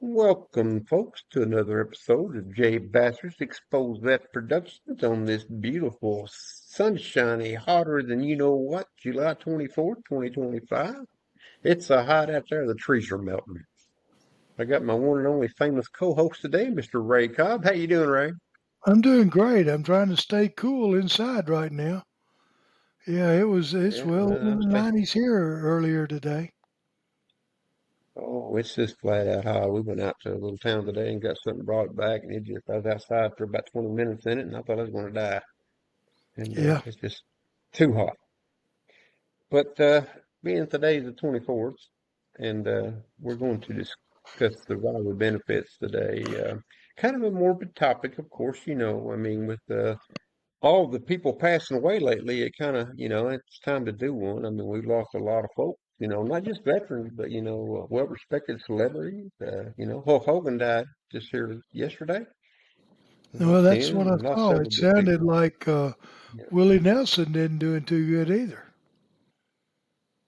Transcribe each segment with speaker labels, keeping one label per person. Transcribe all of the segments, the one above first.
Speaker 1: Welcome, folks, to another episode of Jbassers Exposed Vet Productions on this beautiful, sunshiny, hotter than you know what, July 24th, 2025. It's so hot out there, the trees are melting. I got my one and only famous co-host today, Mr. Ray Cobb. How you doing, Ray?
Speaker 2: I'm doing great. I'm trying to stay cool inside right now. Yeah, it's
Speaker 1: Yeah,
Speaker 2: well in the
Speaker 1: stay.
Speaker 2: 90s here earlier today.
Speaker 1: Oh, it's just flat out hot. We went out to a little town today and got something brought back, and I was outside for about 20 minutes in it, and I thought I was going to die. And
Speaker 2: Yeah.
Speaker 1: it's just too hot. But being today's the 24th, and we're going to discuss the rider benefits today. Kind of a morbid topic, of course, you know. I mean, with all the people passing away lately, it kind of, it's time to do one. I mean, we've lost a lot of folks, not just veterans, but, well-respected celebrities. Hulk Hogan died just here yesterday.
Speaker 2: Well, that's what I
Speaker 1: Tim lost
Speaker 2: saw.
Speaker 1: several
Speaker 2: It
Speaker 1: good
Speaker 2: sounded
Speaker 1: people.
Speaker 2: like
Speaker 1: Yeah.
Speaker 2: Willie Nelson didn't doing too good either.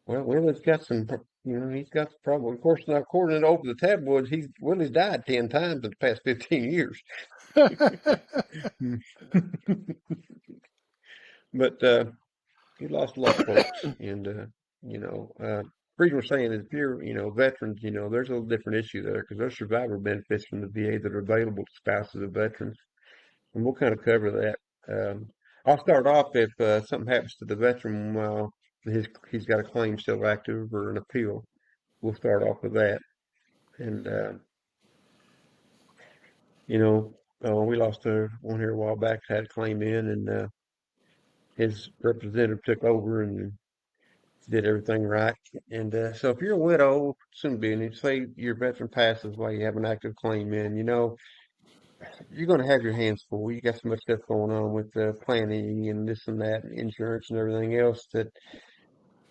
Speaker 1: Well, Willie's got he's got the problem. Of course, now according to over the tabloids, Willie's died 10 times in the past 15 years. But he lost a lot of folks, and you know, uh, the reason we're saying is if you're, veterans, there's a little different issue there because there's survivor benefits from the VA that are available to spouses of veterans, and we'll kind of cover that. I'll start off if something happens to the veteran while he's got a claim still active or an appeal. We'll start off with that. And you know, we lost one here a while back. Had a claim in, and his representative took over and did everything right. And so, if you're a widow, soon be, and you say your veteran passes while you have an active claim in, you're going to have your hands full. You got so much stuff going on with planning and this and that, and insurance and everything else that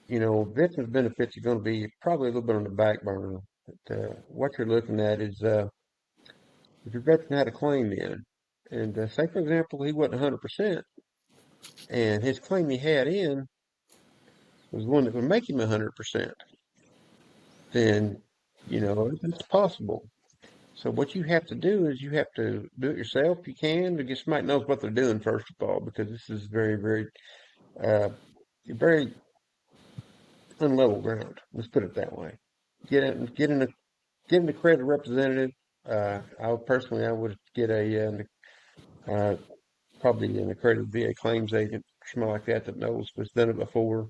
Speaker 1: veterans benefits are going to be probably a little bit on the back burner. But what you're looking at is if your veteran had a claim in, and say for example he wasn't 100%, and his claim he had in was one that would make him 100%, then it's possible. So what you have to do is you have to do it yourself. If you can, to get somebody that knows what they're doing first of all, because this is very, very, uh, very unlevel ground. Let's put it that way. Get an accredited representative. I would get uh, probably an accredited VA claims agent, something like that knows what's done it before.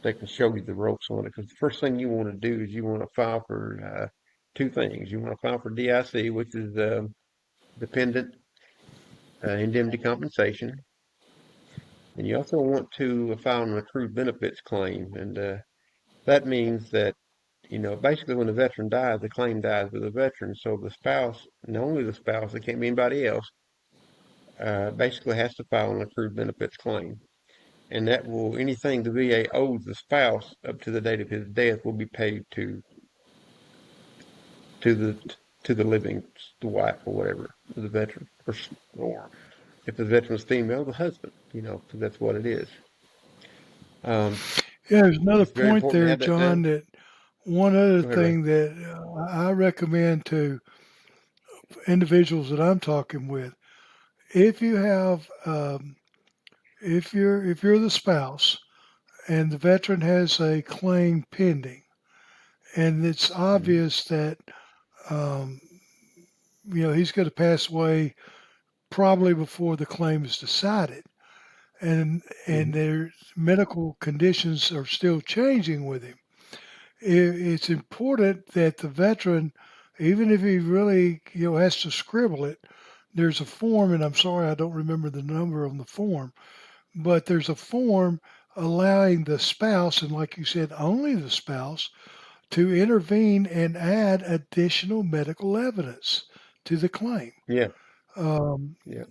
Speaker 1: They can show you the ropes on it. Because the first thing you want to do is you want to file for two things. You want to file for DIC, which is dependent indemnity compensation, and you also want to file an accrued benefits claim. And that means that basically when the veteran dies, the claim dies with the veteran. So the spouse, and only the spouse, it can't be anybody else, basically has to file an accrued benefits claim. And that will anything the VA owes the spouse up to the date of his death will be paid to the to the living, the wife or whatever, the veteran, or if the veteran is female, the husband. Because that's what it is. Um,
Speaker 2: Yeah, there's another
Speaker 1: it's very
Speaker 2: point
Speaker 1: important to
Speaker 2: there,
Speaker 1: have that
Speaker 2: John,
Speaker 1: done.
Speaker 2: that one other
Speaker 1: Go ahead, Ray.
Speaker 2: thing that I recommend to individuals that I'm talking with, if you have if you're the spouse and the veteran has a claim pending and it's
Speaker 1: Mhm.
Speaker 2: obvious that um, he's going to pass away probably before the claim is decided, and
Speaker 1: Mhm.
Speaker 2: their medical conditions are still changing with him. It's important that the veteran, even if he really has to scribble it, there's a form, and I'm sorry I don't remember the number on the form, but there's a form allowing the spouse, and like you said, only the spouse, to intervene and add additional medical evidence to the claim.
Speaker 1: Yeah.
Speaker 2: Um,
Speaker 1: Yeah.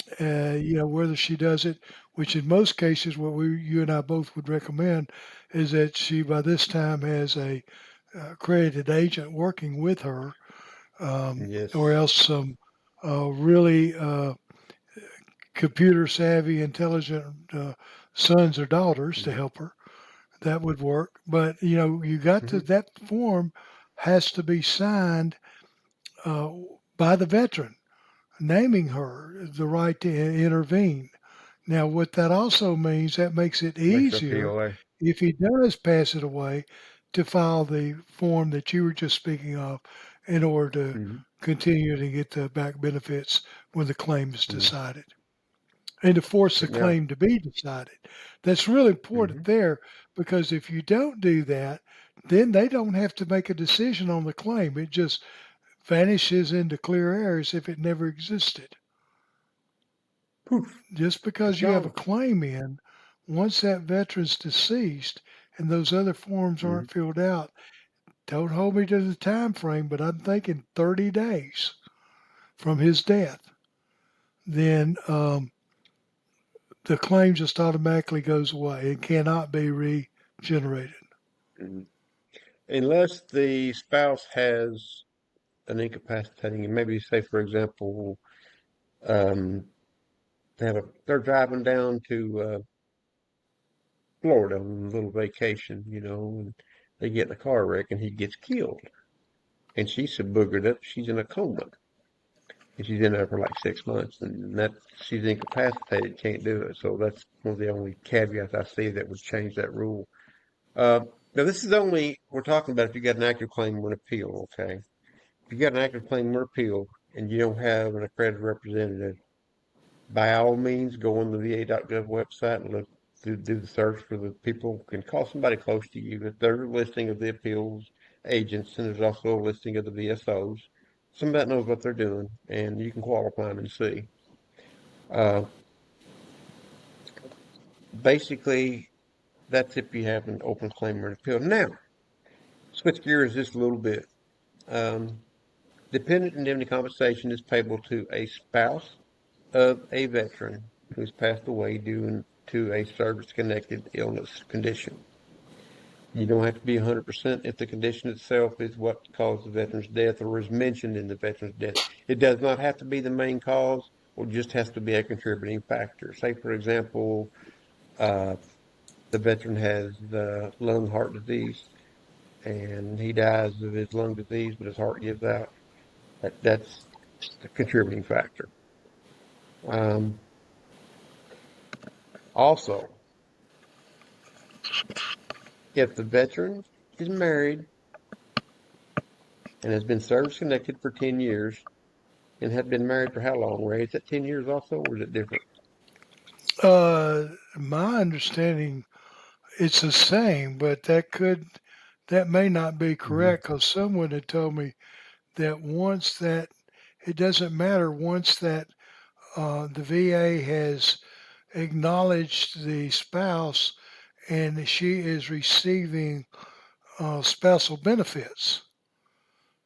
Speaker 2: whether she does it, which in most cases, what you and I both would recommend is that she by this time has a accredited agent working with her, or
Speaker 1: Yes.
Speaker 2: else some really computer savvy, intelligent sons or daughters to
Speaker 1: Mhm.
Speaker 2: help her. That would work. But you got to
Speaker 1: Mhm.
Speaker 2: that form has to be signed uh, by the veteran, naming her the right to intervene. Now, what that also means, that makes it
Speaker 1: Makes her
Speaker 2: easier
Speaker 1: POA.
Speaker 2: if he does pass it away to file the form that you were just speaking of in order to
Speaker 1: Hmm.
Speaker 2: continue to get the back benefits when the claim is
Speaker 1: Hmm.
Speaker 2: decided and to force the
Speaker 1: But now,
Speaker 2: claim to be decided. That's really important
Speaker 1: hmm
Speaker 2: there because if you don't do that, then they don't have to make a decision on the claim. It just vanishes into clear air as if it never existed.
Speaker 1: poof,
Speaker 2: Just
Speaker 1: it's
Speaker 2: because you have a
Speaker 1: gone.
Speaker 2: claim in, once that veteran's deceased and those other forms
Speaker 1: Hmm.
Speaker 2: aren't filled out, don't hold me to the time frame, but I'm thinking 30 days from his death, then the claim just automatically goes away and cannot be regenerated.
Speaker 1: Hmm. Unless the spouse has an incapacitating, and maybe say, for example, um, they're driving down to Florida on a little vacation, and they get in a car wreck and he gets killed. And she's so boogered up, she's in a coma. And she's in there for like 6 months, and that she's incapacitated, can't do it. So that's one of the only caveats I see that would change that rule. Uh, Now this is only we're talking about if you got an active claim or an appeal, okay? If you got an active claim or appeal and you don't have an accredited representative, by all means, go on the VA.gov website and look do the search for the people. Can call somebody close to you. There's a listing of the appeals agents, and there's also a listing of the VSOs. Somebody that knows what they're doing, and you can qualify them and see. Uh, Basically, that's if you have an open claim or an appeal. Now, switch gears just a little bit. Um, Dependent indemnity compensation is payable to a spouse of a veteran who's passed away due to a service-connected illness condition. You don't have to be 100% if the condition itself is what caused the veteran's death or is mentioned in the veteran's death. It does not have to be the main cause or just has to be a contributing factor. Say, for example, uh, the veteran has lung heart disease and he dies of his lung disease, but his heart gives out. That's a contributing factor. Um, Also, if the veteran is married and has been service connected for 10 years and had been married for how long, Ray? Is that 10 years also, or is it different?
Speaker 2: My understanding, it's the same, but that may not be
Speaker 1: Hmm.
Speaker 2: correct because someone had told me that once that it doesn't matter once that the VA has acknowledged the spouse and she is receiving spousal benefits.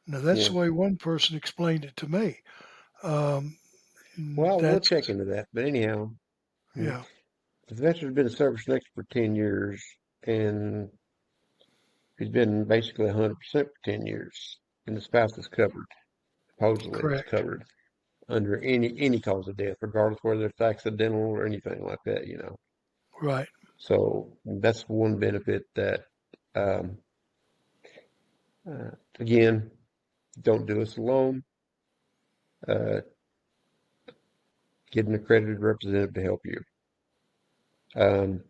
Speaker 2: Now that's
Speaker 1: Yeah.
Speaker 2: the way one person explained it to me. Um,
Speaker 1: Well, we'll
Speaker 2: that's
Speaker 1: check into that. But anyhow, mm,
Speaker 2: yeah,
Speaker 1: if the veteran's been service connected for 10 years and he's been basically 100% for 10 years, and the spouse is covered, supposedly it's
Speaker 2: correct,
Speaker 1: covered under any cause of death, regardless whether it's accidental or anything like that.
Speaker 2: right.
Speaker 1: So that's one benefit that, um, uh, again, don't do this alone. Uh, get an accredited representative to help you. Um,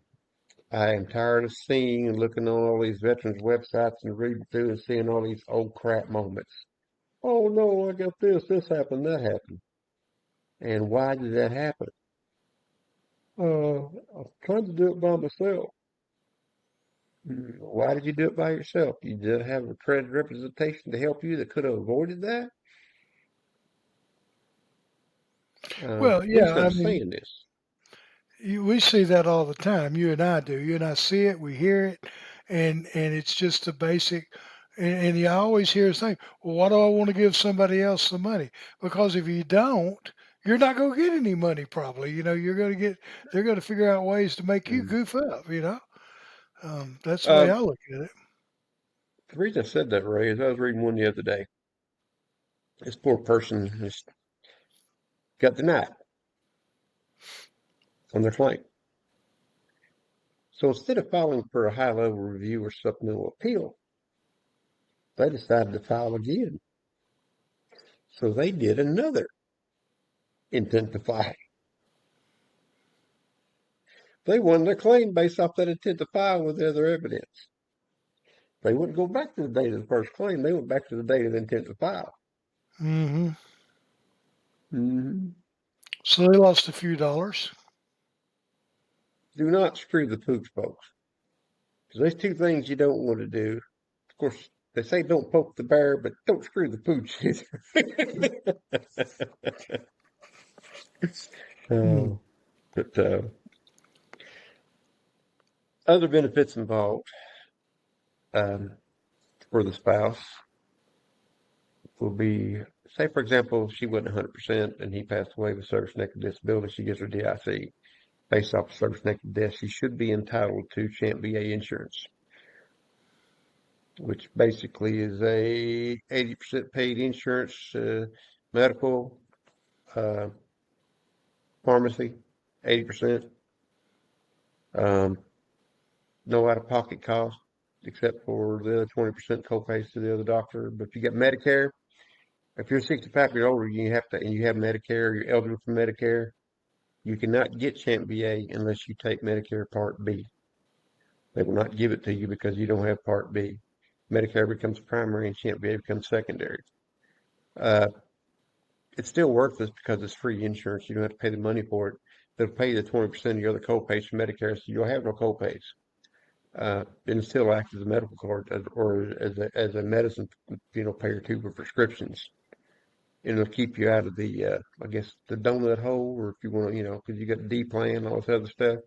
Speaker 1: I am tired of seeing and looking on all these veterans websites and reading through and seeing all these old crap moments. Oh no, I got this happened, that happened. And why did that happen? I was trying to do it by myself. Why did you do it by yourself? You didn't have accredited representation to help you that could have avoided that?
Speaker 2: Well,
Speaker 1: At least
Speaker 2: yeah, I
Speaker 1: I'm
Speaker 2: mean,
Speaker 1: saying this.
Speaker 2: we see that all the time. You and I do. You and I see it, we hear it, and it's just a basic. And you always hear the thing. Well, why do I want to give somebody else the money? Because if you don't, you're not going to get any money. Probably, you're going to get. They're going to figure out ways to make you
Speaker 1: Mm.
Speaker 2: goof up. That's the way
Speaker 1: Uh,
Speaker 2: I look at it.
Speaker 1: the reason I said that, Ray, is I was reading one the other day. This poor person has got denied on their claim. So instead of filing for a high-level review or supplemental appeal, they decided to file again. So they did another intent to file. They won their claim based off that intent to file with the other evidence. They wouldn't go back to the date of the first claim. They went back to the date of the intent to file.
Speaker 2: Hmm.
Speaker 1: Hmm.
Speaker 2: So they lost a few dollars.
Speaker 1: Do not screw the pooch, folks. Because there's two things you don't want to do. Of course, they say don't poke the bear, but don't screw the pooch either.
Speaker 2: Hmm.
Speaker 1: uh, but other benefits involved um, for the spouse will be, say, for example, she wasn't 100% and he passed away with service-connected disability, she gets her DIC. Based off of service-connected death, she should be entitled to Champ VA insurance, which basically is a 80% paid insurance, medical, uh, pharmacy, 80%, um, no out-of-pocket cost, except for the other 20% copays to the other doctor. But if you get Medicare, if you're 65 years older, you have to, and you have Medicare, you're eligible for Medicare, you cannot get Champ VA unless you take Medicare Part B. They will not give it to you because you don't have Part B. Medicare becomes primary and Champ VA becomes secondary. Uh, it's still worthless because it's free insurance. You don't have to pay the money for it. They'll pay you the 20% of your other copays for Medicare, so you'll have no copays. And it still acts as a medical card or as a medicine, payer too for prescriptions. And it'll keep you out of the, I guess, the donut hole, or if you want to, because you got the D plan, all this other stuff.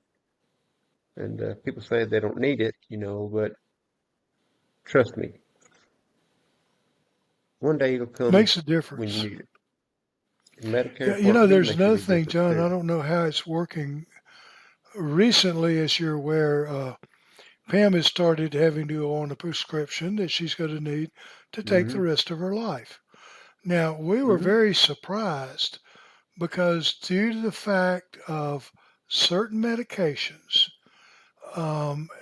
Speaker 1: And people say they don't need it, but trust me, one day it'll come
Speaker 2: Makes a
Speaker 1: when you
Speaker 2: difference.
Speaker 1: need it.
Speaker 2: Yeah,
Speaker 1: Medicare Part B
Speaker 2: there's
Speaker 1: makes a
Speaker 2: another
Speaker 1: big
Speaker 2: thing,
Speaker 1: difference
Speaker 2: John.
Speaker 1: too.
Speaker 2: I don't know how it's working. Recently, as you're aware, Pam has started having to go on a prescription that she's going to need to take the
Speaker 1: Mm-hmm.
Speaker 2: rest of her life. Now, we were
Speaker 1: Mm-hmm.
Speaker 2: very surprised because due to the fact of certain medications,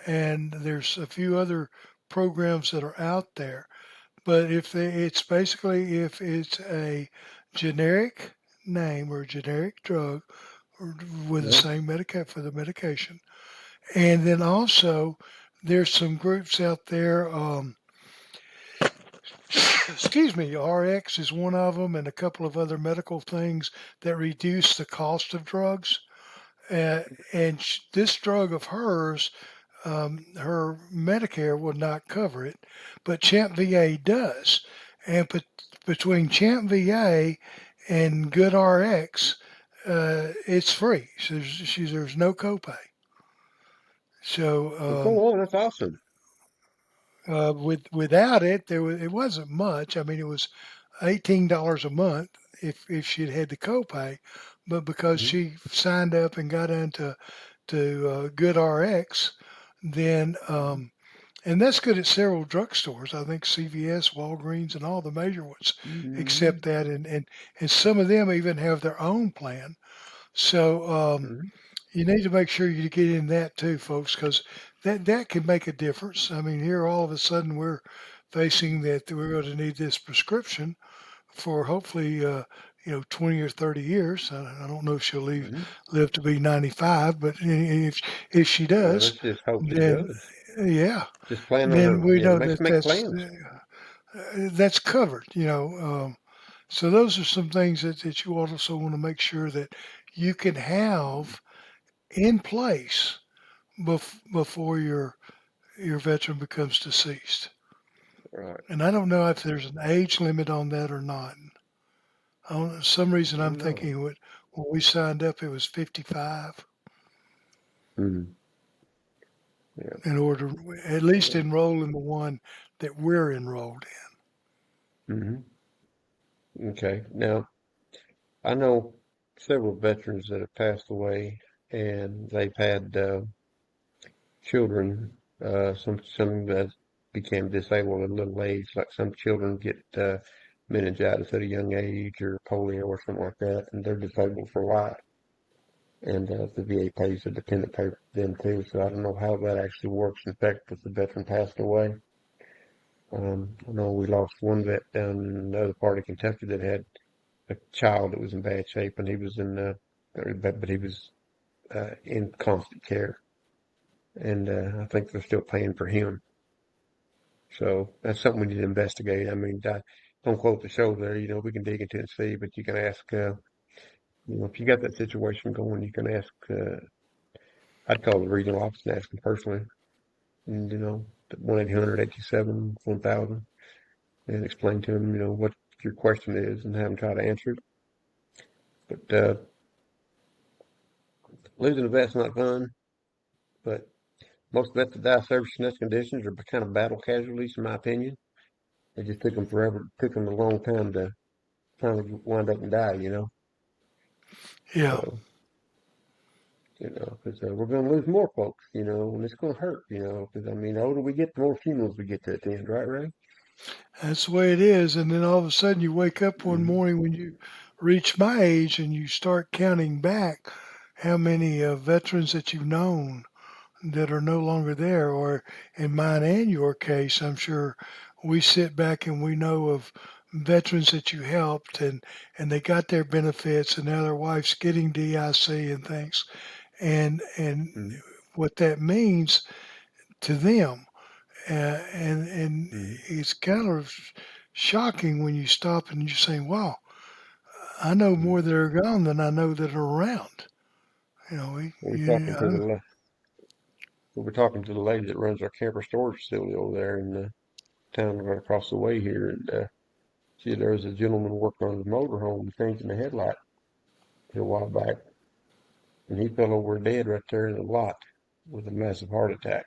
Speaker 2: and there's a few other programs that are out there, but it's basically if it's a generic name or generic drug or with the
Speaker 1: Yeah.
Speaker 2: same for the medication, and then also there's some groups out there. Excuse me, RX is one of them, and a couple of other medical things that reduce the cost of drugs. Uh, and this drug of hers, her Medicare will not cover it, but Champ VA does. And between Champ VA and Good RX, it's free. So there's no copay. So
Speaker 1: Well, go on. That's awesome.
Speaker 2: without it, it wasn't much. I mean, it was $18 a month if she'd had the copay, but because
Speaker 1: Mm-hmm.
Speaker 2: she signed up and got into Good RX, then and that's good at several drugstores. I think CVS, Walgreens, and all the major ones
Speaker 1: Mm-hmm.
Speaker 2: accept that, and some of them even have their own plan. So
Speaker 1: Mm-hmm.
Speaker 2: you need to make sure you get in that too, folks, because that can make a difference. I mean, here all of a sudden we're facing that we're going to need this prescription for hopefully 20 or 30 years. I don't know if she'll
Speaker 1: Mm-hmm.
Speaker 2: live to be 95, but if she
Speaker 1: Well,
Speaker 2: does,
Speaker 1: let's just hope she
Speaker 2: then
Speaker 1: does.
Speaker 2: yeah,
Speaker 1: Just plan on
Speaker 2: then
Speaker 1: her.
Speaker 2: we
Speaker 1: Yeah,
Speaker 2: know
Speaker 1: let's
Speaker 2: that
Speaker 1: make plans.
Speaker 2: that's covered. So those are some things that you also want to make sure that you can have in place before your veteran becomes deceased.
Speaker 1: Right.
Speaker 2: And I don't know if there's an age limit on that or not. Some reason
Speaker 1: I
Speaker 2: I'm
Speaker 1: don't know.
Speaker 2: thinking when we signed up it was 55
Speaker 1: Mm-hmm. Yeah.
Speaker 2: in order to at least enroll in the one that we're enrolled
Speaker 1: Mm-hmm. Okay. Now, I know several veterans that have passed away, and they've had children. Some that became disabled at a little age, like some children get meningitis at a young age or polio or something like that, and they're disabled for life. And the VA pays a dependent pay for them too. So I don't know how that actually works. In fact, if the veteran passed away. I know we lost one vet down in another part of Kentucky that had a child that was in bad shape, and he was but he was in constant care, and I think they're still paying for him. So that's something we need to investigate. I mean, don't quote the show there. We can dig into it and see, but you can ask. If you got that situation going, you can ask. I'd call the regional office and ask them personally, and 1-800-827-1000, and explain to them, what your question is, and have them try to answer it. But losing a vet's not fun. But most vets that die of service connected conditions are kind of battle casualties, in my opinion. It just took them forever, took them a long time to finally wind up and die.
Speaker 2: Yeah,
Speaker 1: So, because we're going to lose more folks, and it's going to hurt, because I mean, the older we get, the more funerals we get to attend, right, Ray?
Speaker 2: that's the way it is. And then all of a sudden you wake up one
Speaker 1: Mm-hmm.
Speaker 2: morning when you reach my age and you start counting back how many veterans that you've known that are no longer there. Or in mine and your case, I'm sure we sit back and we know of veterans that you helped and they got their benefits and now their wife's getting DIC and things. And
Speaker 1: Mm-hmm.
Speaker 2: what that means to them. And
Speaker 1: Mm-hmm.
Speaker 2: it's kind of shocking when you stop and you're saying, "Wow, I know
Speaker 1: Mm-hmm.
Speaker 2: more that are gone than I know that are around." You know,
Speaker 1: Well,
Speaker 2: I,
Speaker 1: we were talking to the lady that runs our camper storage facility over there in the town right across the way here, and there was a gentleman working on his motorhome changing the headlight a while back, and he fell over dead right there in the lot with a massive heart attack.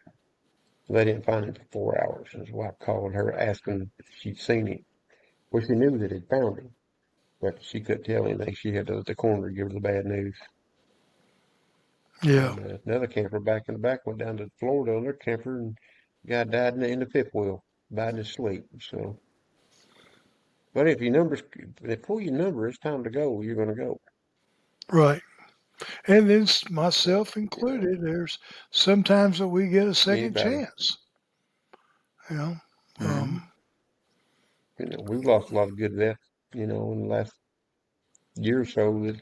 Speaker 1: They didn't find him for 4 hours, and his wife called her asking if she'd seen him. Well, she knew that he'd found him, but she couldn't tell anything. She had to let the coroner give her the bad news.
Speaker 2: yeah,
Speaker 1: And another camper back in the back went down to Florida on their camper, and the guy died in the fifth wheel, died in his sleep. So, but if they pull your number, it's time to go. You're going to go.
Speaker 2: right. And then
Speaker 1: So,
Speaker 2: myself included, there's sometimes that we get a second
Speaker 1: anybody.
Speaker 2: chance. You know,
Speaker 1: Hmm.
Speaker 2: um,
Speaker 1: We've lost a lot of good vets, in the last year or so that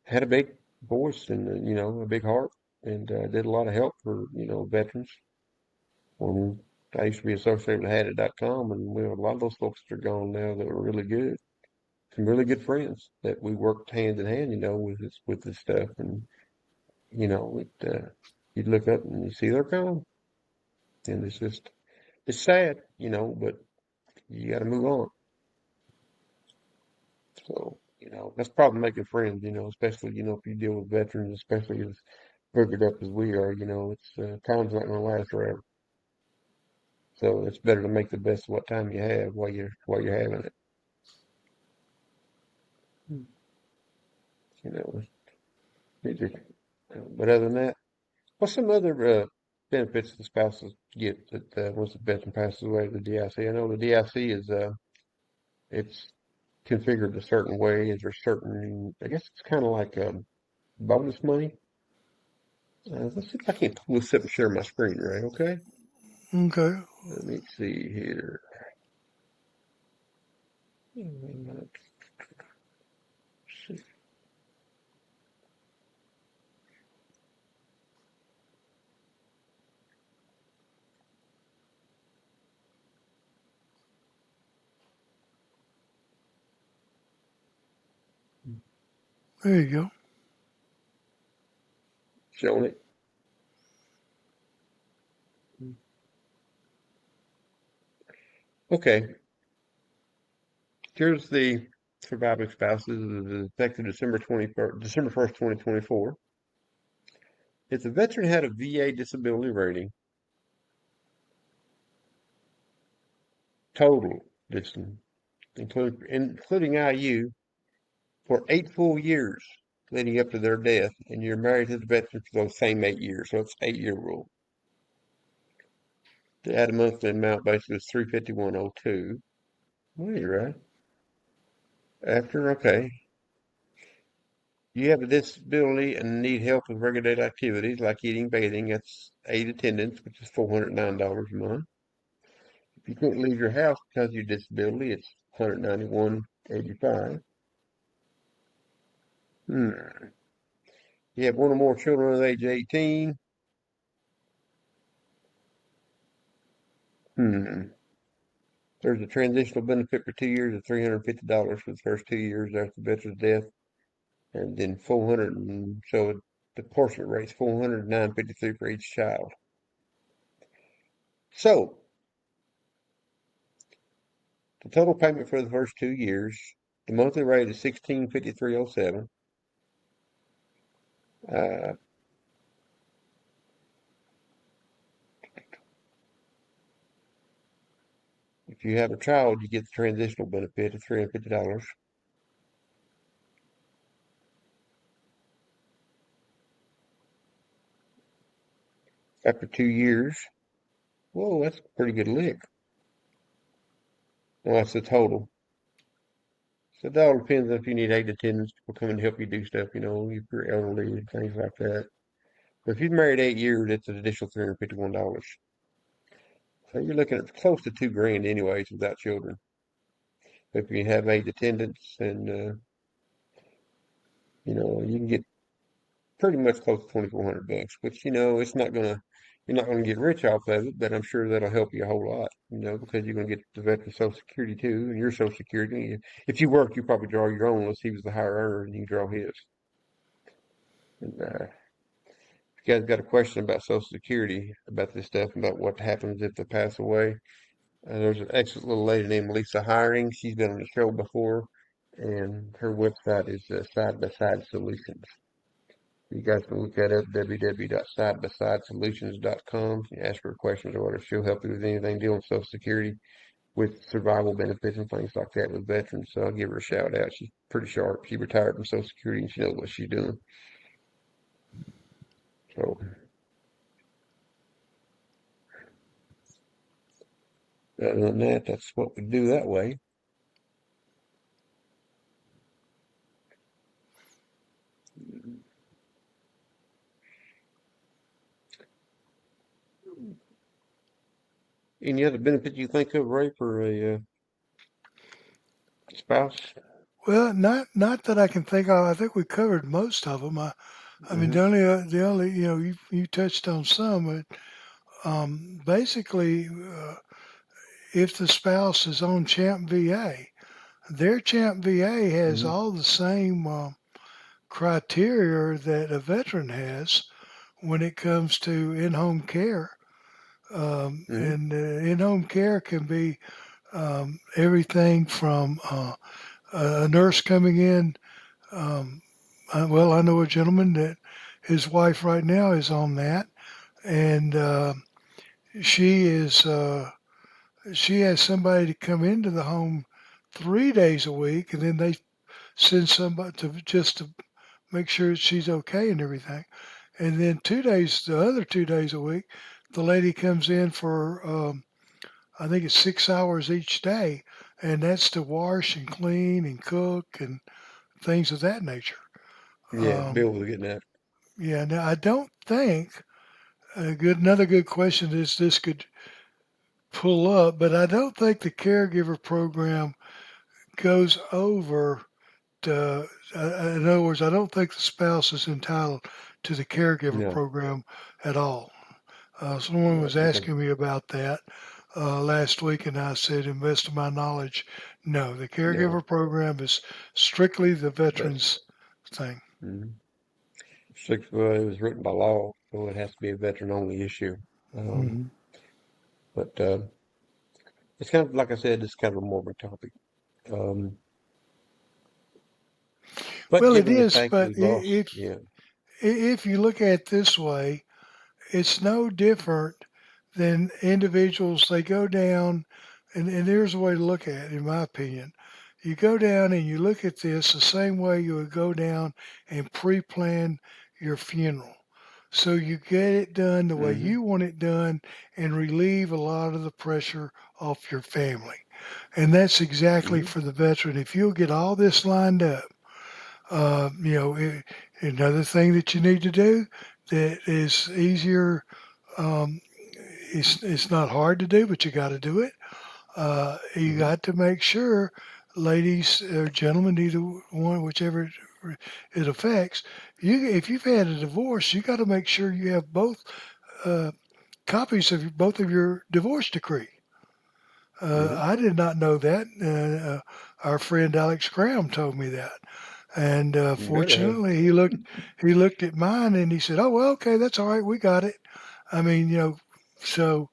Speaker 1: had a big voice and a big heart, and did a lot of help for veterans. When I used to be associated with Hadit.com, and we have a lot of those folks that are gone now that were really good, some really good friends that we worked hand in hand, with this stuff, and you'd look up and you see they're gone, and it's sad, but you got to move on. So, that's probably making friends, especially, if you deal with veterans, especially as figured up as we are, it's time's not going to last forever. So it's better to make the best of what time you have while you're having it. Mm. You know, these are, but other than that, what's some other benefits the spouses get that once the veteran passes away? The DIC. I know the DIC is it's configured a certain way. Is there certain? I guess it's kind of like bonus money. Let's see if I can pull this up and share my screen, right? Okay.
Speaker 2: okay,
Speaker 1: Let me see here. Let's see.
Speaker 2: there you go.
Speaker 1: Showing it. Okay. Here's the surviving spouses effective December 1st, 2024. If the veteran had a VA disability rating, total, this including IU, for 8 full years leading up to their death, and you're married to the veteran for those same 8 years, so it's 8-year rule. The added monthly amount basically is 351.02. Well, you're right. After, okay. You have a disability and need help with regular activities like eating, bathing. That's aid attendance, which is $409 a month. If you couldn't leave your house because of your disability, it's 191.85. Hmm. You have one or more children under the age of 18. Hmm. There's a transitional benefit for 2 years of $350 for the first 2 years after the veteran's death, and then 400, and so the portion rate's 409.53 for each child. So the total payment for the first 2 years, the monthly rate is 1653.07. Uh, if you have a child, you get the transitional benefit of $350. After 2 years, whoa, that's a pretty good lick. Well, that's the total. So that all depends if you need aid attendants to come and help you do stuff, if you're elderly and things like that. But if you've married 8 years, it's an additional $351. So you're looking at close to 2 grand anyways without children. If you have aid attendants and you can get pretty much close to 2,400 bucks, which it's not gonna you're not gonna get rich off of it, but I'm sure that'll help you a whole lot, because you're gonna get the veteran Social Security too, and your Social Security. If you work, you probably draw your own unless he was the higher earner and you draw his. And if you guys got a question about Social Security, about this stuff, about what happens if they pass away, there's an excellent little lady named Lisa Hiring. She's been on the show before, and her website is Side by Side Solutions. You guys can look that up, www.sidebysidesolutions.com. You ask her questions or whatever. She'll help you with anything dealing with Social Security, with survival benefits and things like that with veterans. So I'll give her a shout out. She's pretty sharp. She retired from Social Security and she knows what she's doing. So other than that, that's what we do that way. Any other benefit you think of, Ray, for a spouse?
Speaker 2: Well, not that I can think of. I think we covered most of them. I mean,
Speaker 1: Hmm.
Speaker 2: the only you touched on some, but basically, if the spouse is on Champ VA, their Champ VA has
Speaker 1: Hmm.
Speaker 2: all the same criteria that a veteran has when it comes to in-home care.
Speaker 1: Hmm.
Speaker 2: And in-home care can be everything from a nurse coming in. Um, well, I know a gentleman that his wife right now is on that, and she is she has somebody to come into the home 3 days a week, and then they send somebody to just to make sure she's okay and everything. And then 2 days, the other 2 days a week, the lady comes in for I think it's 6 hours each day, and that's to wash and clean and cook and things of that nature.
Speaker 1: Yeah,
Speaker 2: Um,
Speaker 1: Bill was getting that.
Speaker 2: yeah, now I don't think another good question is this could pull up, but I don't think the caregiver program goes over to, in other words, I don't think the spouse is entitled to the caregiver
Speaker 1: No,
Speaker 2: program at all. Someone
Speaker 1: no,
Speaker 2: was
Speaker 1: because
Speaker 2: asking me about that last week, and I said, in best of my knowledge, no. The
Speaker 1: no,
Speaker 2: caregiver program is strictly the
Speaker 1: veteran.
Speaker 2: veterans thing.
Speaker 1: Hmm. Well, it was written by law, so it has to be a veteran-only issue. Um,
Speaker 2: Hmm.
Speaker 1: but it's kind of like I said, it's kind of a morbid topic. Um, but
Speaker 2: Well, it
Speaker 1: given the
Speaker 2: is,
Speaker 1: fact
Speaker 2: but
Speaker 1: we've lost, yeah,
Speaker 2: if you look at it this way, it's no different than individuals. They go down, and there's a way to look at it, in my opinion. You go down and you look at this the same way you would go down and pre-plan your funeral. So you get it done the way
Speaker 1: hmm,
Speaker 2: you want it done and relieve a lot of the pressure off your family. And that's exactly
Speaker 1: hmm,
Speaker 2: for the veteran. If you'll get all this lined up, another thing that you need to do that is easier. Um, it's not hard to do, but you got to do it. You
Speaker 1: Mm-hmm.
Speaker 2: got to make sure, ladies or gentlemen, either one, whichever it affects, if you've had a divorce, you got to make sure you have both uh, copies of both of your divorce decree.
Speaker 1: Mm-hmm.
Speaker 2: I did not know that. Our friend Alex Graham told me that, and
Speaker 1: You better have.
Speaker 2: fortunately, he looked at mine and he said, "Oh well, okay, that's all right, we got it." I mean, so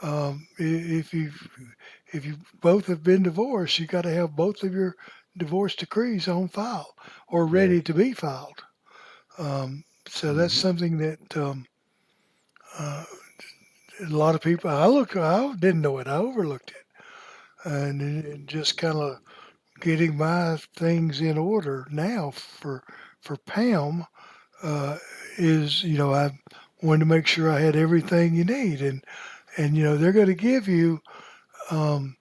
Speaker 2: if you both have been divorced, you got to have both of your divorce decrees on file or
Speaker 1: Yes.
Speaker 2: ready to be filed. So that's
Speaker 1: Mm-hmm.
Speaker 2: something that uh, a lot of people. I didn't know it. I overlooked it, and just kind of getting my things in order now for Pam uh, is I wanted to make sure I had everything you need, and they're going to give you um,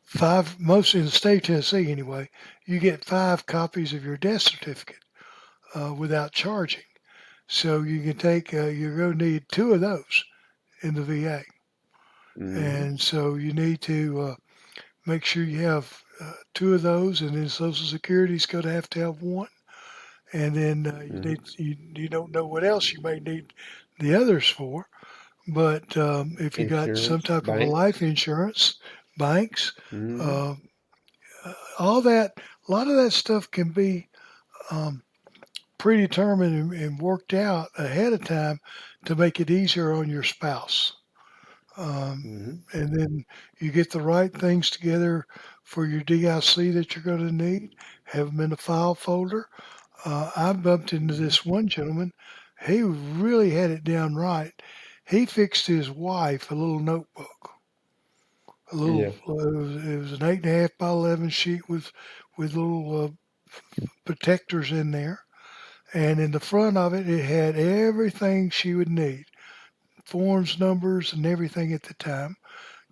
Speaker 2: five, mostly in the state of Tennessee anyway. You get 5 copies of your death certificate without charging. So you can take you're going to need 2 of those in the VA,
Speaker 1: Mm-hmm.
Speaker 2: and so you need to make sure you have 2 of those, and then Social Security's going to have one, and then
Speaker 1: Mm-hmm.
Speaker 2: you don't know what else you may need the others for. But if you got some
Speaker 1: Insurance,
Speaker 2: type of a life
Speaker 1: banks.
Speaker 2: insurance, banks,
Speaker 1: Mm-hmm.
Speaker 2: uh, all that, a lot of that stuff can be um, predetermined and worked out ahead of time to make it easier on your spouse. Um,
Speaker 1: Mm-hmm.
Speaker 2: and then you get the right things together for your DIC that you're going to need, have them in a file folder. I bumped into
Speaker 1: Mm-hmm.
Speaker 2: this one gentleman. He really had it down right. He fixed his wife a little notebook. A little,
Speaker 1: Yeah.
Speaker 2: it was an 8.5 by 11 sheet with little protectors in there. And in the front of it, it had everything she would need, forms, numbers, and everything at the time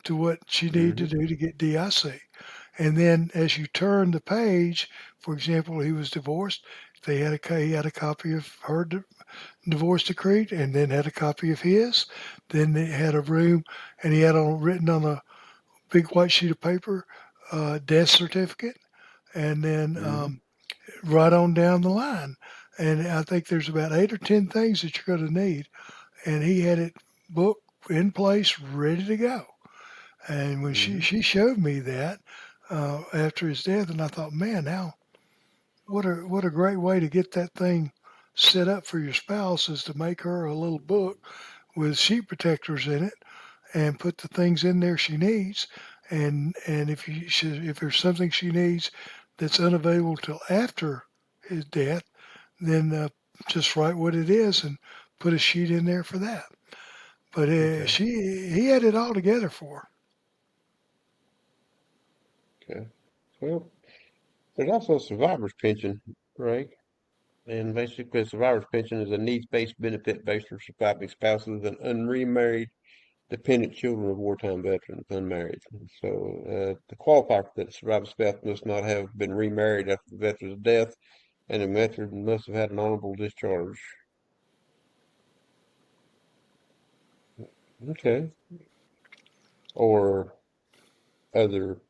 Speaker 2: to what she needed
Speaker 1: Mm-hmm.
Speaker 2: to do to get DIC. And then as you turn the page, for example, he was divorced. He had a copy of her divorce decree, and then had a copy of his. Then they had a room, and he had written on a big white sheet of paper, death certificate, and then
Speaker 1: Mm-hmm.
Speaker 2: right on down the line. And I think there's about 8 or 10 things that you're going to need. And he had it booked in place, ready to go. And when she
Speaker 1: Mm-hmm.
Speaker 2: she showed me that after his death, and I thought, man, now what a great way to get that thing set up for your spouse is to make her a little book with sheet protectors in it and put the things in there she needs. And if there's something she needs that's unavailable till after his death, then just write what it is and put a sheet in there for that. But
Speaker 1: Okay.
Speaker 2: he had it all together for
Speaker 1: Okay. Well, there's also a survivor's pension, right? And basically, a survivor's pension is a needs-based benefit based for surviving spouses and unremarried dependent children of wartime veterans, unmarried. So, to qualify for that, surviving spouse must not have been remarried after the veteran's death, and the veteran must have had an honorable discharge. Okay. Or other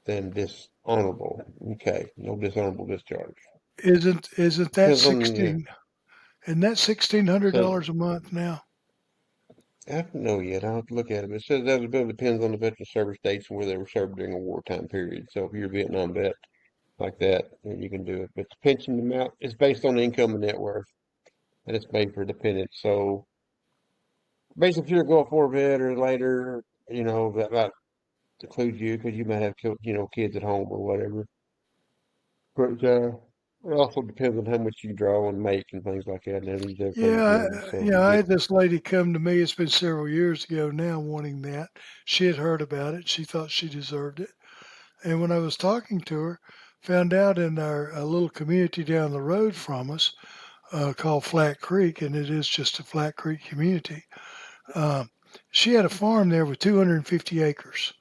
Speaker 1: than dishonorable. Okay. No dishonorable discharge.
Speaker 2: it. Isn't that
Speaker 1: Depends on,
Speaker 2: 16? Isn't that sixteen hundred
Speaker 1: says,
Speaker 2: dollars a month now?
Speaker 1: I don't know yet. I'll have to look at it. But it says eligibility depends on the veteran's service dates and where they were served during a wartime period. So if you're a Vietnam vet like that, then you can do it. But the pension amount is based on income and net worth, and it's paid for dependents. So basically, if you're a Gulf War vet or later, that includes you because you might have kids at home or whatever. But it also depends on how much you draw and make and things like that, and how these other things
Speaker 2: Yeah,
Speaker 1: go. So if you
Speaker 2: I
Speaker 1: get,
Speaker 2: had this lady come to me. It's been several years ago now, wanting that. She had heard about it. She thought she deserved it. And when I was talking to her, found out in our a little community down the road from us called Flat Creek, and it is just a Flat Creek community. Um, she had a farm there with 250 acres,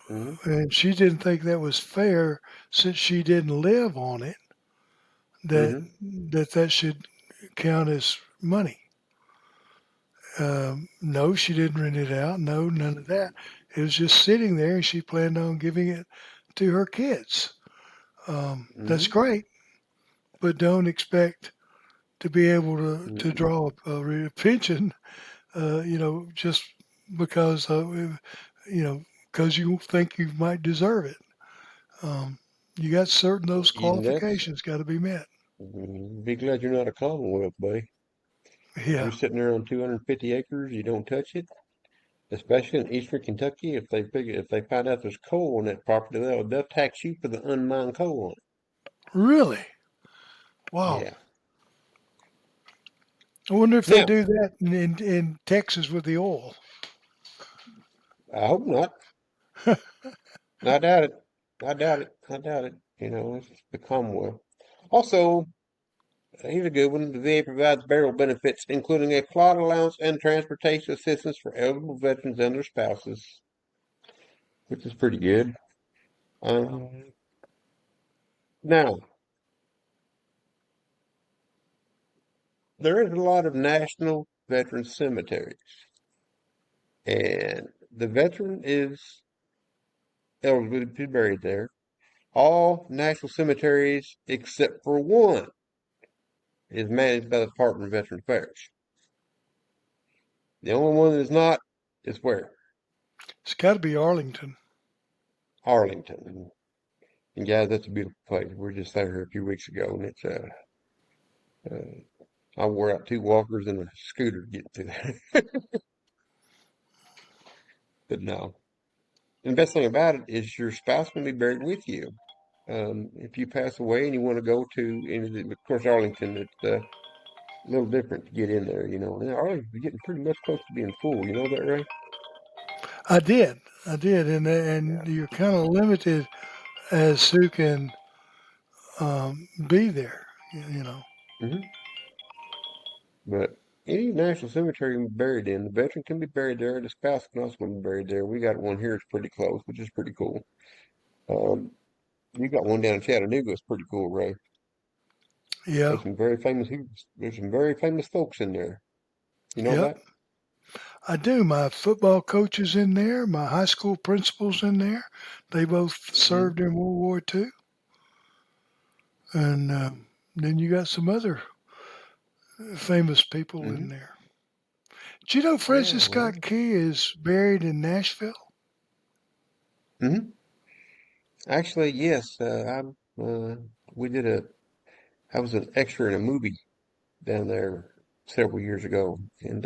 Speaker 1: hmm
Speaker 2: and she didn't think that was fair since she didn't live on it. That
Speaker 1: hmm
Speaker 2: that should count as money. No, she didn't rent it out. No, none of that. It was just sitting there, and she planned on giving it to her kids. That's
Speaker 1: Hmm.
Speaker 2: great, but don't expect to be able to
Speaker 1: Mm-mm.
Speaker 2: draw a pension, just because you know because you think you might deserve it. Um, you got certain those
Speaker 1: And that's,
Speaker 2: qualifications got to be met.
Speaker 1: be glad you're not a Commonwealth, buddy. If
Speaker 2: Yeah,
Speaker 1: you're sitting there on 250 acres, you don't touch it, especially in eastern Kentucky. If they find out there's coal on that property, they'll tax you for the unmined coal on it.
Speaker 2: really. Wow.
Speaker 1: Yeah.
Speaker 2: I wonder if they
Speaker 1: Now,
Speaker 2: do that in Texas with the oil.
Speaker 1: I hope not. I doubt it. I doubt it. I doubt it. You know, it's the Commonwealth. Also, here's a good one. The VA provides burial benefits, including a plot allowance and transportation assistance for eligible veterans and their spouses, which is pretty good. Um, Now, there is a lot of national veteran cemeteries, and the veteran is eligible to be buried there. All national cemeteries, except for one, is managed by the Department of Veteran Affairs. The only one that is not is where?
Speaker 2: It's got to be Arlington.
Speaker 1: Arlington. And guys, that's a beautiful place. We were just there a few weeks ago, and it's I wore out two walkers and a scooter to get to there. But no, and the best thing about it is your spouse can be buried with you. If you pass away and you want to go to any of of course, Arlington, it's a little different to get in there, you know. And Arlington's getting pretty much close to being full. You know that, Ray?
Speaker 2: I did, I did, and
Speaker 1: Yeah.
Speaker 2: you're kind of limited as who can be there. You know.
Speaker 1: Hmm. But any national cemetery you can be buried in, the veteran can be buried there. The spouse can also be buried there. We got one here. It's pretty close, which is pretty cool. Um, you got one down in Chattanooga. It's pretty cool, Ray.
Speaker 2: Yeah.
Speaker 1: There's some very famous folks in there. You know
Speaker 2: Yep.
Speaker 1: that?
Speaker 2: I do. My football coach is in there. My high school principal's in there. They both
Speaker 1: Hmm.
Speaker 2: served in World War II. And then you got some other famous people in
Speaker 1: Hmm.
Speaker 2: there. Do you know
Speaker 1: Yeah.
Speaker 2: Francis Scott
Speaker 1: Well.
Speaker 2: Key is buried in Nashville?
Speaker 1: Hmm. Actually, yes. We did a. I was an extra in a movie down there several years ago, and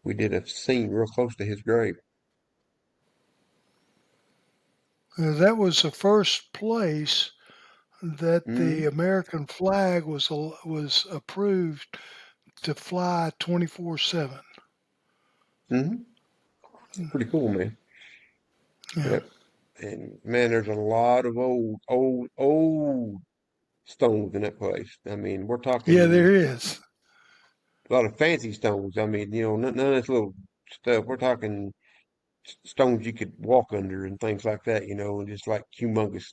Speaker 1: we did a scene real close to his grave.
Speaker 2: That was the first place that the
Speaker 1: Hmm.
Speaker 2: American flag was approved to fly 24/7.
Speaker 1: Hmm. Pretty cool, man.
Speaker 2: Yeah.
Speaker 1: Yep. And man, there's a lot of old stones in that place. I mean, we're
Speaker 2: Yeah,
Speaker 1: talking
Speaker 2: there is.
Speaker 1: a lot of fancy stones. I mean, you know, none of this little stuff. We're talking stones you could walk under and things like that, you know, and just like humongous,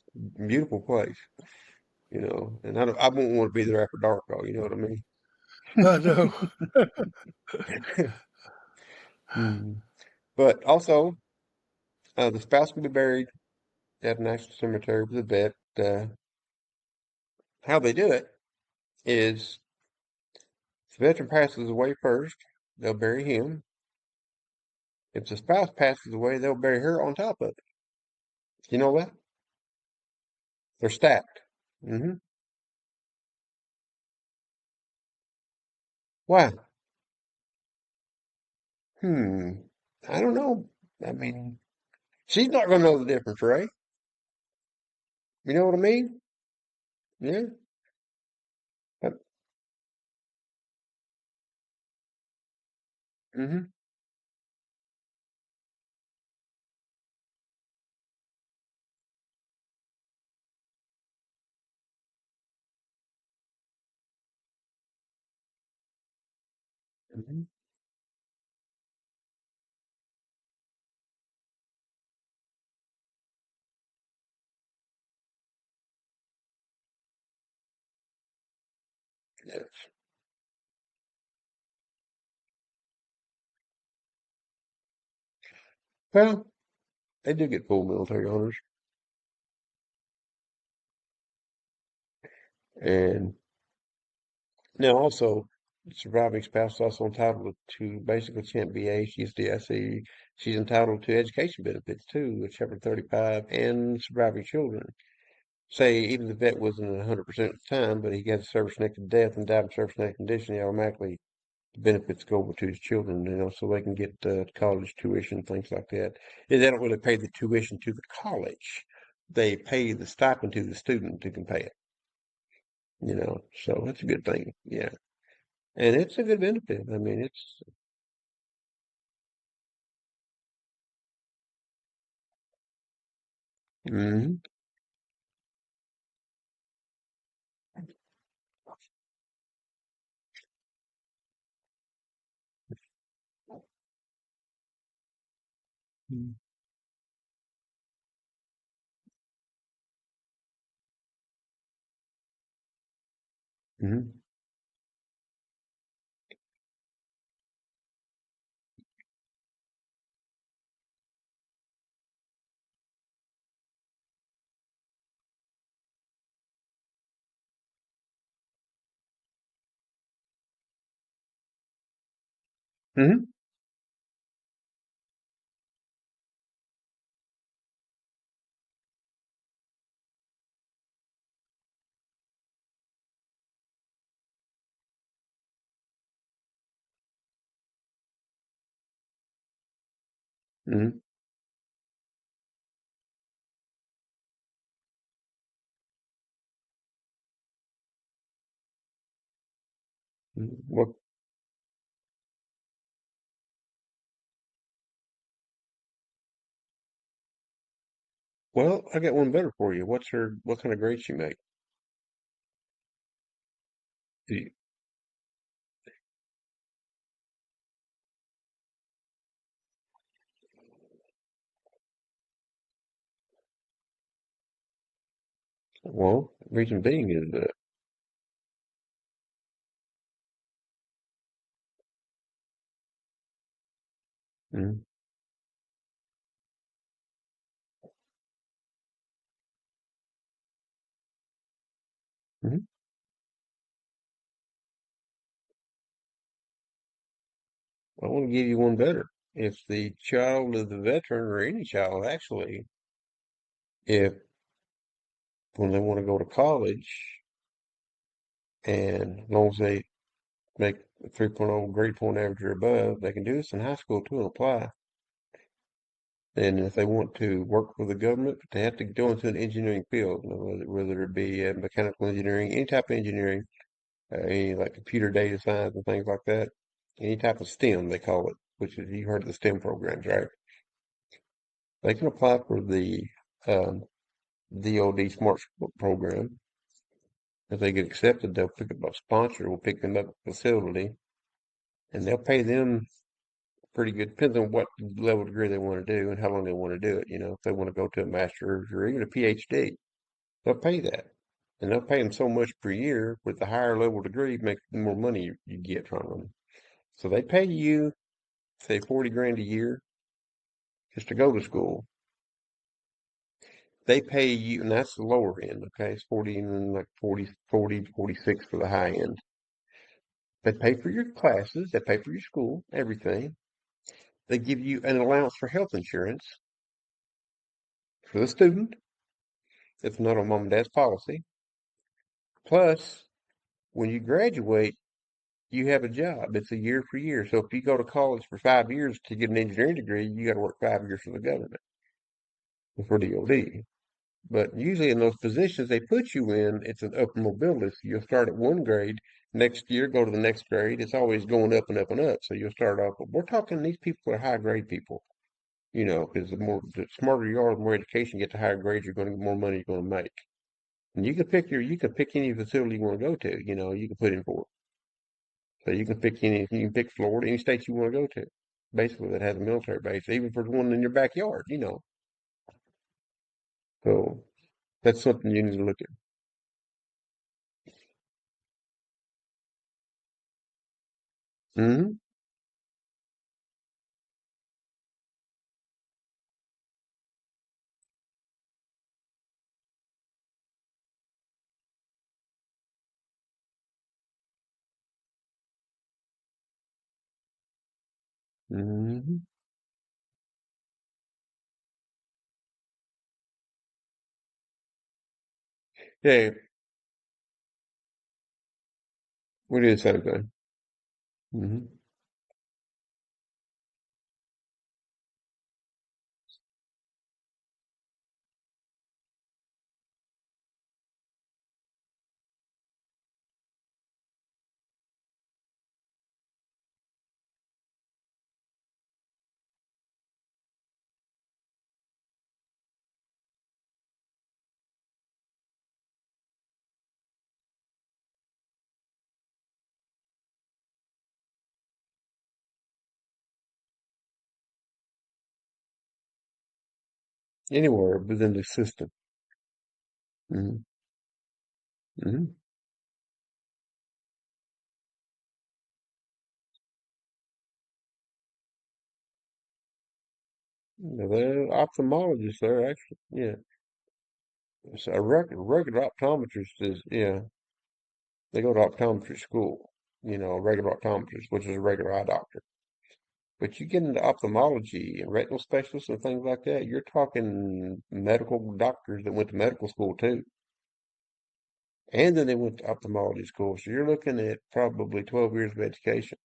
Speaker 1: beautiful place, you know. And I won't want to be there after dark, though. You know what I mean?
Speaker 2: I know.
Speaker 1: Mm. But also, the spouse can be buried at a national cemetery with a vet. How they do it is if the veteran passes away first, they'll bury him. If the spouse passes away, they'll bury her on top of it. You know that? They're stacked. Hmm. Why? Hmm. I don't know. I mean, she's not going to know the difference, right? You know what I mean? Yeah. Mm-hmm. Hmm. Yes. Well, They do get full military honors. And now also, surviving spouse is also entitled to basically can't BA, she's DSE. She's entitled to education benefits too, with Chapter 35 and surviving children. Say even the vet wasn't 100% at the time, but he got service-connected death and died of service-connected condition, he automatically the benefits go over to his children, so they can get college tuition, things like that. And they don't really pay the tuition to the college; they pay the stipend to the student who can pay it. So that's a good thing. Yeah, and it's a good benefit. I mean, it's. Mm-hmm, mm-hmm, mm-hmm, mm-hmm. Well, I got one better for you. What kind of grade she make? Do you- Well, reason being is that. Mm-hmm, mm-hmm. I want to give you one better. If the child of the veteran, or any child actually, if when they want to go to college, and as long as they make a 3.0 grade point average or above, they can do this in high school too and apply. And if they want to work for the government, they have to go into an engineering field, whether it be mechanical engineering, any type of engineering, any like computer data science and things like that, any type of STEM they call it, which is you heard of the STEM programs, right? They can apply for the um, DoD Smart program. If they get accepted, they'll pick up a sponsor, will pick them up at the facility, and they'll pay them pretty good. Depends on what level degree they want to do and how long they want to do it. If they want to go to a master's or even a PhD, they'll pay that. And they'll pay them so much per year with the higher level degree, make the more money you get from them. So they pay you, say, 40 grand a year just to go to school. They pay you, and that's the lower end, okay? It's 40 and like 46 for the high end. They pay for your classes, they pay for your school, everything. They give you an allowance for health insurance for the student. It's not on mom and dad's policy. Plus, when you graduate, you have a job. It's a year for year. So if you go to college for 5 years to get an engineering degree, you got to work 5 years for the government, for DOD. But usually in those positions they put you in, it's an upper mobility. So you'll start at one grade, next year go to the next grade. It's always going up and up and up. So you'll start off, but we're talking these people are high grade people, because the smarter you are, the more education you get, the higher grades you're going to get, more money you're going to make. And you can pick any facility you want to go to, you can put in for. So you can pick Florida, any state you want to go to, basically that has a military base, even for the one in your backyard. So that's something you need to look at. Hmm. Hmm. Yeah, we do the same thing. Hmm. Anywhere within the system. Hmm. Hmm. The ophthalmologist there actually, yeah. So a regular optometrist is, yeah, they go to optometry school, a regular optometrist, which is a regular eye doctor. But you get into ophthalmology and retinal specialists and things like that, you're talking medical doctors that went to medical school too. And then they went to ophthalmology school. So you're looking at probably 12 years of education.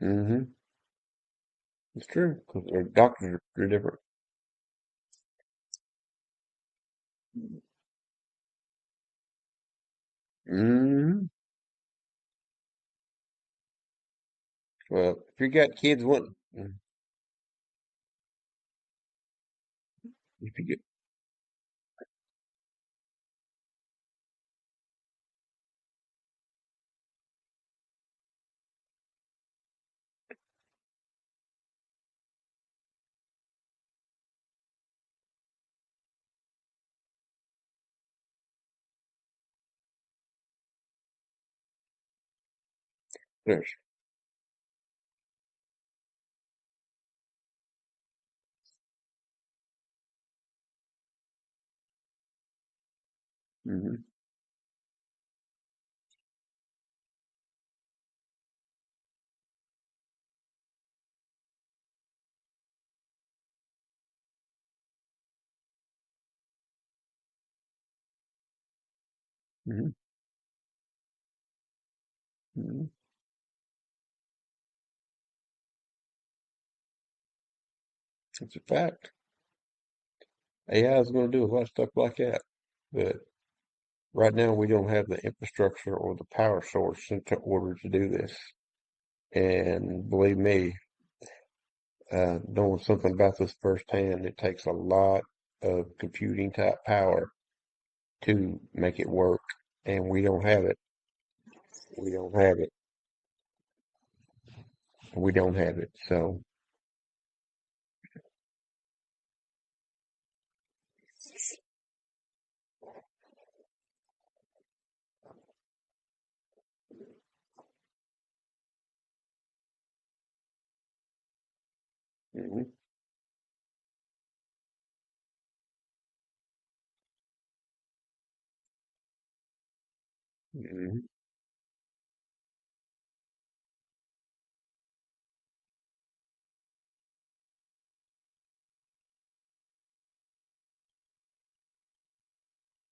Speaker 1: Hmm. It's true, because doctors are different. Hmm. Well, if you got kids wanting, if you get, yes. Hmm. Hmm. Hmm. It's a fact. AI is going to do a lot of stuff like that. But right now, we don't have the infrastructure or the power source in order to do this. And believe me, knowing something about this firsthand, it takes a lot of computing type power to make it work. And we don't have it. We don't have it. We don't have it. So, hmm. Hmm.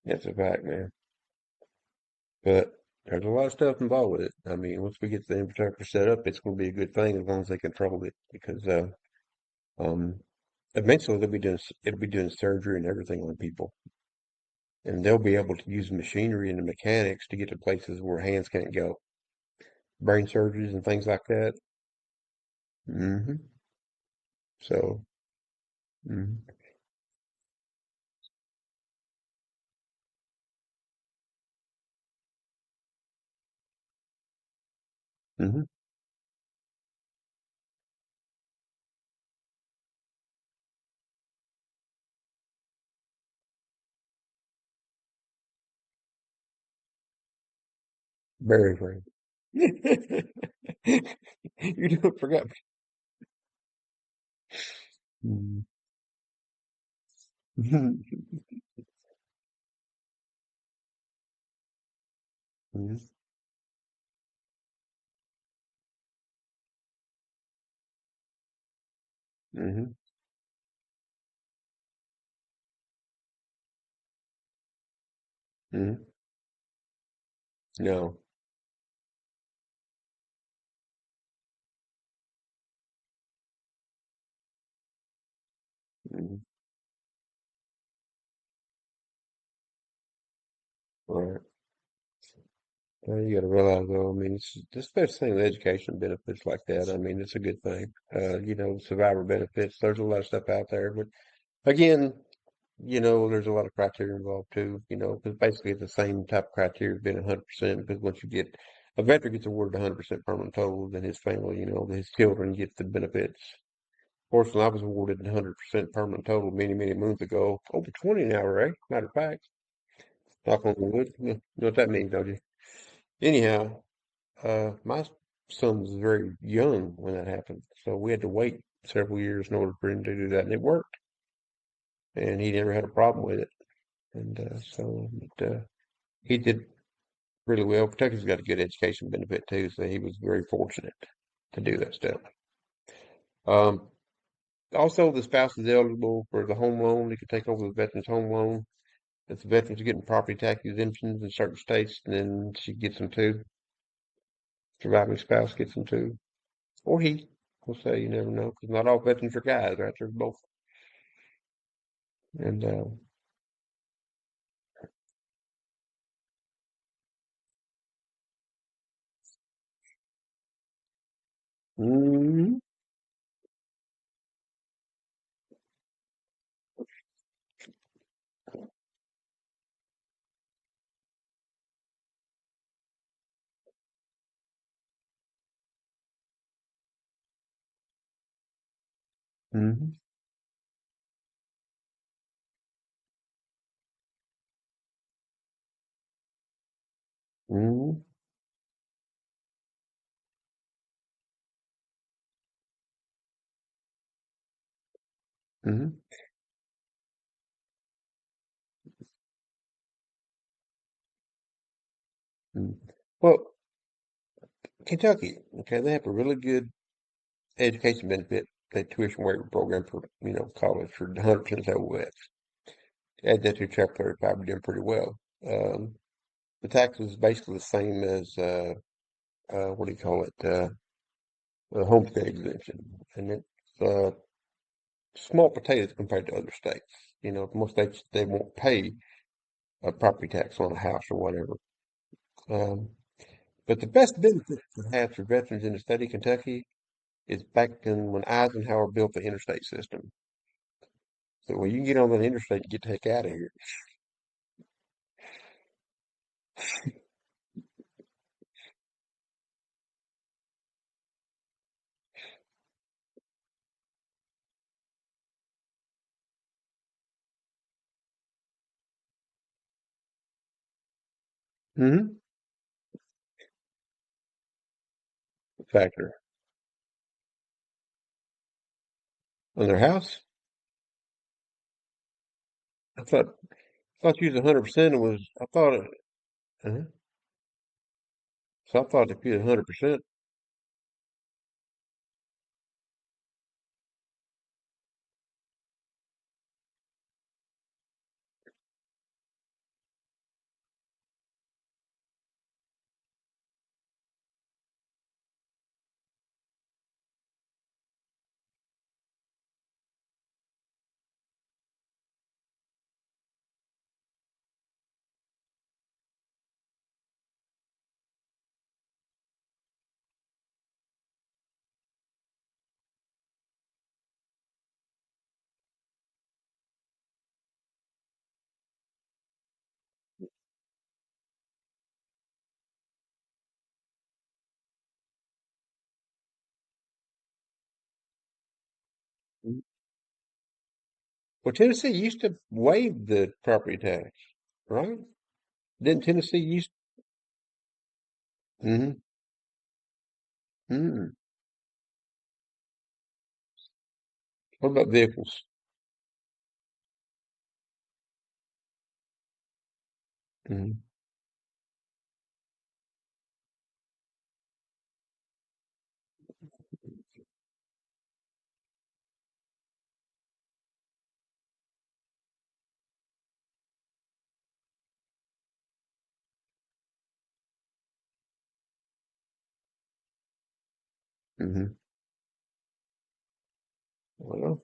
Speaker 1: That's a fact, man. But there's a lot of stuff involved with it. I mean, once we get the infrastructure set up, it's going to be a good thing as long as they control it. Because um, eventually it'll be doing surgery and everything on people, and they'll be able to use machinery and the mechanics to get to places where hands can't go, brain surgeries and things like that. Hmm. So, hmm. Hmm. Very, very. You don't forget. Mm. Mhm. Mhm. Mhm. Mhm. No. Mhm. Right. Well, you got to realize, though, I mean, it's the best thing with education benefits like that. I mean, it's a good thing. Survivor benefits, there's a lot of stuff out there. But again, there's a lot of criteria involved too, because basically it's the same type of criteria as being 100%. Because once a veteran gets awarded 100% permanent total, then his family, his children get the benefits. Fortunately, I was awarded 100% permanent total many, many moons ago. Over 20 now, right? Matter of fact, knock on wood. You know what that means, don't you? Anyhow, my son was very young when that happened, so we had to wait several years in order for him to do that, and it worked, and he never had a problem with it, and he did really well. Kentucky's got a good education benefit too, so he was very fortunate to do that stuff. Um, Also, the spouse is eligible for the home loan. They can take over the veteran's home loan. If the veteran's getting property tax exemptions in certain states, then she gets them too. Surviving spouse gets them too. Or he. We'll say you never know, because not all veterans are guys, right? There's both. And mm-hmm, mm-hmm, mm-hmm, mm-hmm, mm-hmm. Well, Kentucky, okay, they have a really good education benefit, that tuition waiver program for, college for 100% OS. Add that to Chapter 35, we're doing pretty well. Um, the tax is basically the same as, what do you call it, the homestead exemption. And it's small potatoes compared to other states. Most states, they won't pay a property tax on a house or whatever. Um, but the best benefit it has for veterans in the state of Kentucky is back in when Eisenhower built the interstate system. So when you can get on that interstate and get the heck out of here. Mm-hmm. Factor on their house. I thought you used 100%. It was I thought it. uh So I thought if you had 100%. Well, Tennessee used to waive the property tax, right? Didn't Tennessee used? Mm-hmm. Mm. What about vehicles? Mm-hmm. Mm-hmm. Well,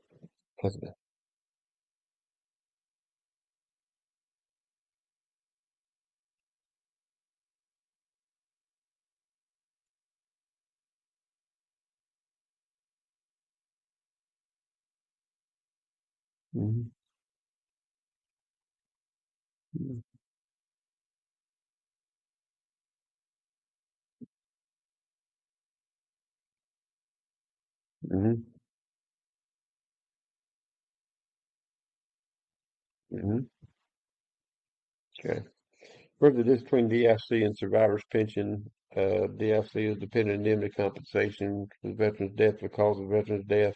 Speaker 1: that's good. Mm-hmm. Mm-hmm. Mm-hmm. Okay. Further, this between DIC and survivor's pension, DIC is dependent indemnity compensation for the veteran's death because of the veteran's death,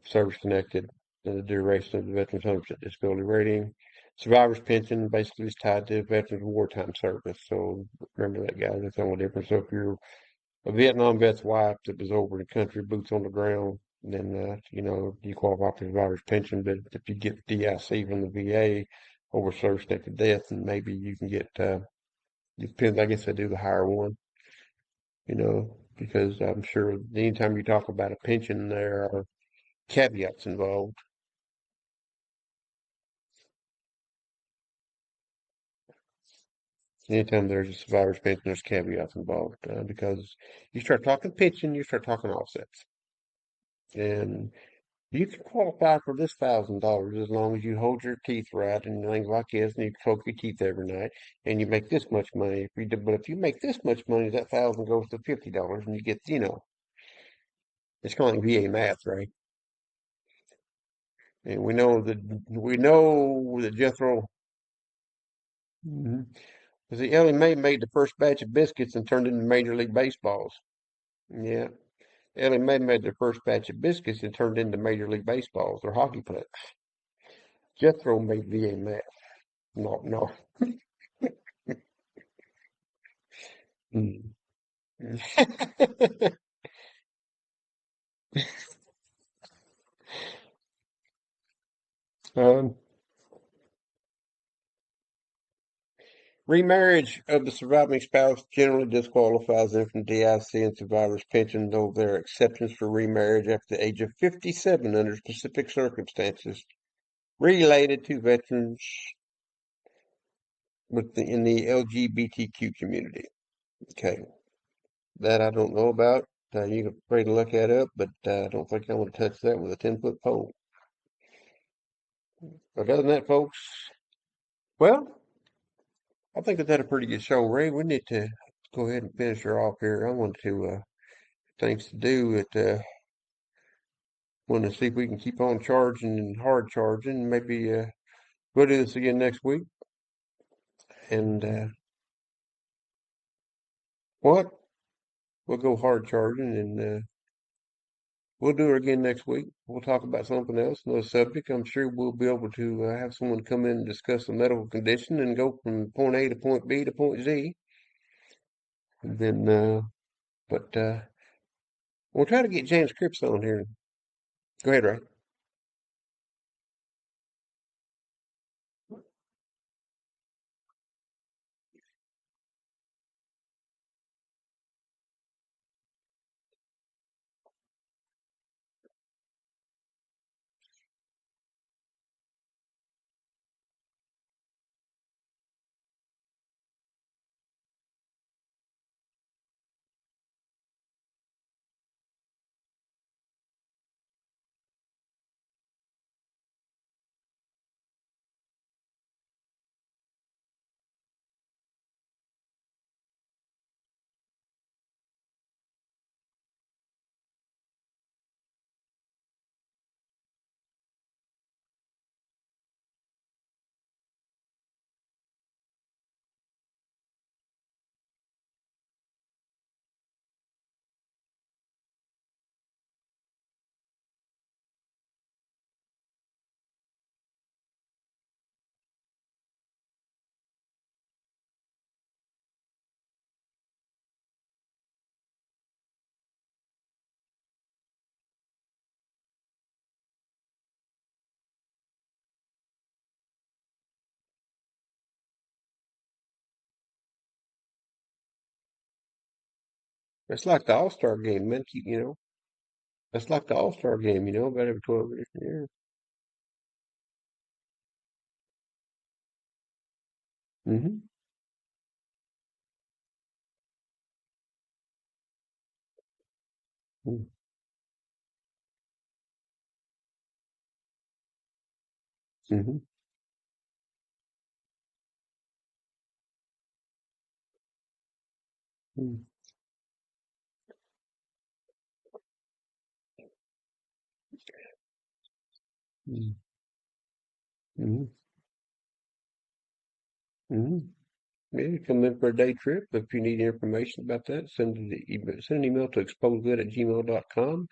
Speaker 1: service connected, and the duration of the veteran's 100% disability rating. Survivor's pension basically is tied to veterans' wartime service. So remember that, guys. That's the only difference. So if you're a Vietnam vet's wife that was over in the country, boots on the ground, then you qualify for survivor's pension. But if you get DIC from the VA over service connected death, then maybe you can get. It depends. I guess I do the higher one. Because I'm sure anytime you talk about a pension, there are caveats involved. Anytime there's a survivor's pension, there's caveats involved because you start talking pension, you start talking offsets, and you can qualify for this $1,000 as long as you hold your teeth right and things like this, and you poke your teeth every night, and you make this much money. But if you make this much money, that thousand goes to $50, and you get, it's kind of like VA math, right? And we know that Jethro. Mhm. See, Ellie Mae made the first batch of biscuits and turned into Major League Baseballs. Yeah. Ellie Mae made their first batch of biscuits and turned into Major League Baseballs or hockey players. Jethro made VA math. No, no. Mm. um, Remarriage of the surviving spouse generally disqualifies them from DIC and survivor's pension, though there are exceptions for remarriage after the age of 57 under specific circumstances related to veterans in the LGBTQ community. Okay, that I don't know about. You can pray to look that up, but I don't think I want to touch that with a 10-foot pole. But other than that, folks, well, I think that's had a pretty good show, Ray. We need to go ahead and finish her off here. I want to things to do. Want to see if we can keep on charging and hard charging. Maybe we'll do this again next week. And what? We'll go hard charging and we'll do it again next week. We'll talk about something else, another subject. I'm sure we'll be able to have someone come in and discuss a medical condition and go from point A to point B to point Z. And then, but we'll try to get James Cripps on here. Go ahead, Ray. It's like the All-Star game, man. That's like the All-Star game, about every 12 years. Mm-hmm. Mm-hmm. Mm-hmm. Mm-hmm. Mm-hmm. Yeah, come in for a day trip. If you need information about that, send an email to exposedvet@gmail.com,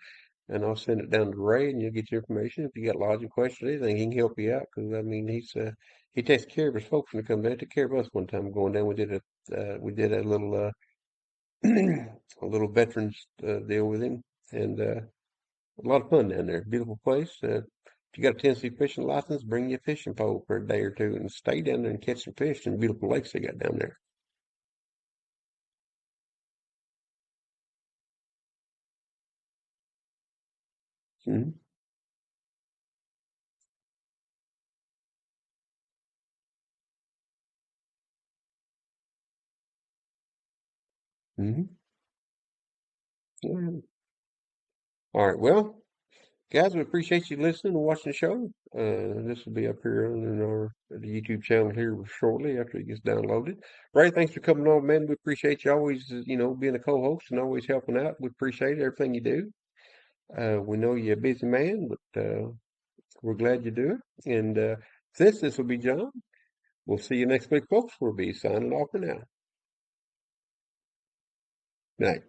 Speaker 1: and I'll send it down to Ray, and you'll get your information. If you got lodging questions, anything, he can help you out. Because I mean, he takes care of his folks when they come down. He took care of us one time going down. We did a little a little veterans deal with him, and a lot of fun down there. Beautiful place. If you got a Tennessee fishing license, bring you a fishing pole for a day or two and stay down there and catch some fish in beautiful lakes they got down there. Mm-hmm. Mm-hmm. Yeah. All right. Well, guys, we appreciate you listening and watching the show. This will be up here on our the YouTube channel here shortly after it gets downloaded. Ray, thanks for coming on, man. We appreciate you always, being a co-host and always helping out. We appreciate everything you do. We know you're a busy man, but we're glad you do it. And since this will be John, we'll see you next week, folks. We'll be signing off for now. Night.